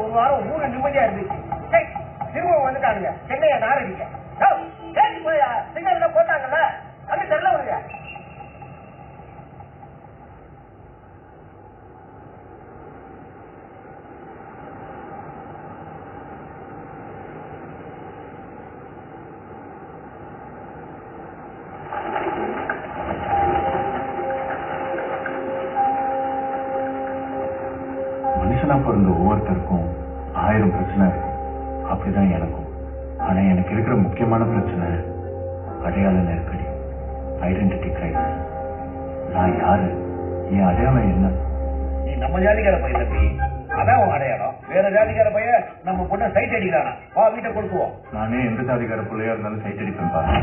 ஒரு வாரம் ஊரு நிம்மதியா இருந்துச்சு. திரும்ப வந்துட்டானுங்க சென்னையை நாரடிக்க. போயா சிக்னல் போட்டாங்கல்ல அது தெரியல உனக்கு. மனுஷனா பிறந்த ஒவ்வொருத்தருக்கும் 1000 பிரச்சனை இருக்கு. அப்படிதான் எனக்கும். ஆனா எனக்கு இருக்கிற முக்கியமான பிரச்சனை அடையாள நெருக்கடி, ஐடென்டிட்டி கிரைசிஸ். நான் யாரு, என் அடையாளம் என்ன? நீ நம்ம ஜாதிக்கார பையன் தம்பி, அதான் உன் அடையாளம். வேற ஜாதிக்கார பையன் நம்ம பொண்ணை சைட் அடிக்கிறானா, வா வீட்டை கொடுத்துவோம். நானே எந்த ஜாதிக்கார பிள்ளையா இருந்தாலும் சைட் அடிப்பேன் பாரு.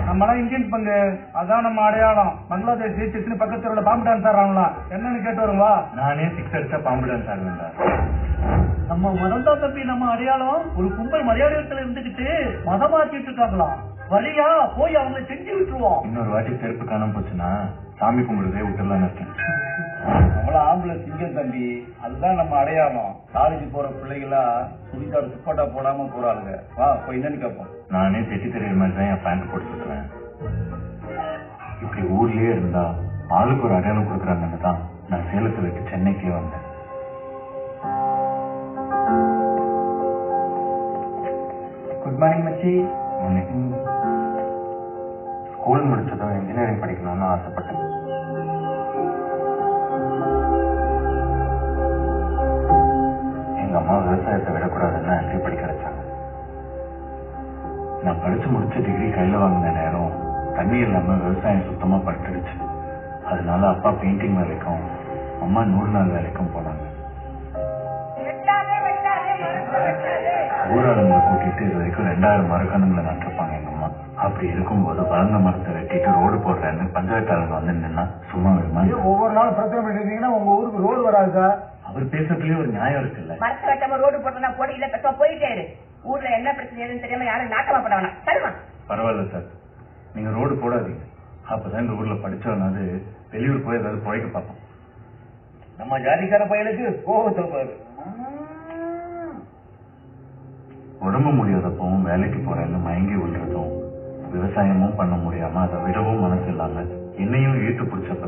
நம்மளாம் இந்தியன் பங்கு, அதான் நம்ம அடையாளம். பங்களாதேஷ் ஜெயிச்சு பக்கத்துல பாம்பு டான்ஸ் ஆடுறாங்களா என்னன்னு கேட்டு வருவா. நானே 6 அடிச்சா பாம்பு டான்ஸ் ஆடுவேன். நம்ம மதம் தான் தம்பி நம்ம அடையாளம். ஒரு கும்பல் மலையாளத்துல இருந்துகிட்டு மதம் மாத்திட்டு இருக்காங்களா, வழியா போய் அவங்க செஞ்சு விட்டுருவோம். இன்னொரு வாட்டி செருப்பு காணாம போச்சுன்னா சாமி கும்பிடுறதே விட்டுலாம் இருக்கேன். நம்மள ஆம்பளை சிங்கம் தம்பி, அதுதான் நம்ம அடையாளம். காலேஜ் போற பிள்ளைகளா சுடிதார் துப்பட்டா போடாம போறாளுங்க. வா போய் என்னன்னு கேட்போம். நானே தெட்டி தெரியற மாதிரி தான் என் பேண்ட் போட்டு சுத்துறேன். இப்படி ஊர்லயே இருந்தா ஆளுக்கு ஒரு அடையாளம் கொடுக்குறாங்கன்னு தான் நான் சேலத்தை விட்டு சென்னைக்கே வந்தேன். குட் மார்னிங் மச்சி. ஸ்கூல் முடிச்சதும் இன்ஜினியரிங் படிக்கணும்னு ஆசைப்பட்டேன். எங்க அம்மா விவசாயத்தை விடக்கூடாதுன்னு அங்கே படிக்க வச்சாங்க. நான் படிச்சு முடிச்ச டிகிரி கையில வாங்கின நேரம் தண்ணி இல்லாம விவசாயம் சுத்தமா பட்டுடுச்சு. அதனால அப்பா பெயிண்டிங் வேலைக்கும் அம்மா 100 நாள் வேலைக்கும் போனாங்க. ஊராளுங்களை கூட்டிட்டு இது வரைக்கும் 2000 மரக்கணுங்களை நட்டிருப்பாங்க எங்க அம்மா. அப்படி இருக்கும்போது வளர்ந்த மரத்தை வெட்டிட்டு ரோடு போடுறேன்னு பஞ்சாயத்தாளங்க வந்து நின்னா சும்மா விரும்ப. ஒவ்வொரு நாளும் பிரச்சனை பண்ணிருந்தீங்கன்னா உங்க ஊருக்கு ரோடு வராது சார். அவர் பேசுறதுலயே ஒரு நியாயம் இருக்குல்ல. மரத்தை வெட்டாம ரோடு போட்டா போடல பெற்ற போயிட்டே இரு. ஊர்ல என்ன பிரச்சனை எதுன்னு தெரியாம யாரும் நாட்டமா பட வேணாம். சரிமா? பரவாயில்ல சார், நீங்க ரோடு போடாதீங்க. அப்பதான் இந்த ஊர்ல படிச்சவனாவது வெளியூர் போய் ஏதாவது பிழைக்க பார்ப்போம். நம்ம ஜாதிக்கார பையனுக்கு கோபத்தை பாரு. உடம்பு முடியாதப்பவும் வேலைக்கு போறேன்னு மயங்கி விழுறதும், விவசாயமும் பண்ண முடியாம அதை விடவும் மனசு இல்லாம என்னையும் இழுத்து பிடிச்சப்ப